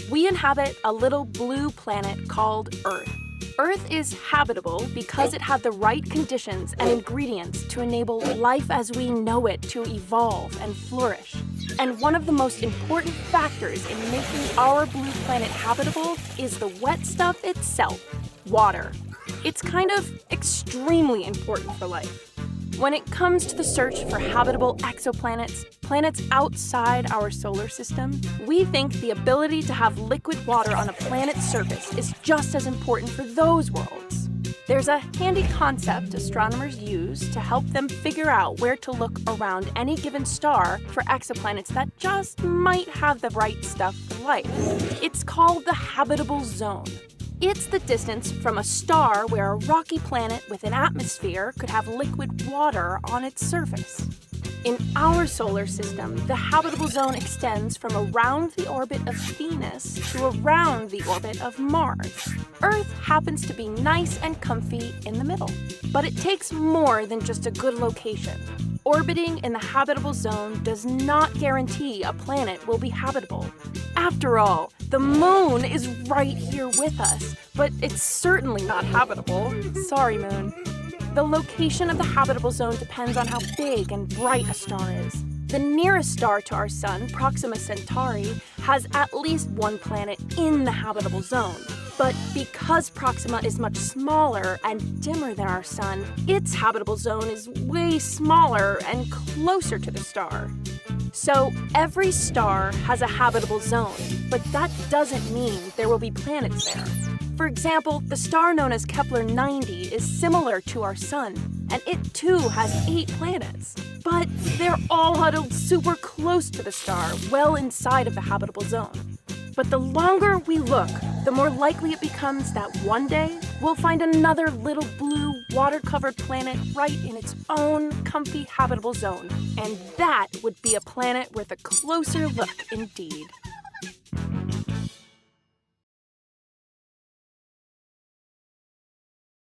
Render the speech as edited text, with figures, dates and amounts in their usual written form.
We inhabit a little blue planet called Earth. Earth is habitable because it had the right conditions and ingredients to enable life as we know it to evolve and flourish. And one of the most important factors in making our blue planet habitable is the wet stuff itself, water. It's kind of extremely important for life. When it comes to the search for habitable exoplanets, planets outside our solar system, we think the ability to have liquid water on a planet's surface is just as important for those worlds. There's a handy concept astronomers use to help them figure out where to look around any given star for exoplanets that just might have the right stuff for life. It's called the habitable zone. It's the distance from a star where a rocky planet with an atmosphere could have liquid water on its surface. In our solar system, the habitable zone extends from around the orbit of Venus to around the orbit of Mars. Earth happens to be nice and comfy in the middle. But it takes more than just a good location. Orbiting in the habitable zone does not guarantee a planet will be habitable. After all, the moon is right here with us, but it's certainly not habitable. Sorry, moon. The location of the habitable zone depends on how big and bright a star is. The nearest star to our sun, Proxima Centauri, has at least one planet in the habitable zone. But because Proxima is much smaller and dimmer than our sun, its habitable zone is way smaller and closer to the star. So every star has a habitable zone, but that doesn't mean there will be planets there. For example, the star known as Kepler-90 is similar to our sun, and it too has 8 planets. But they're all huddled super close to the star, well inside of the habitable zone. But the longer we look, the more likely it becomes that one day we'll find another little blue, water-covered planet right in its own comfy habitable zone. And that would be a planet worth a closer look indeed.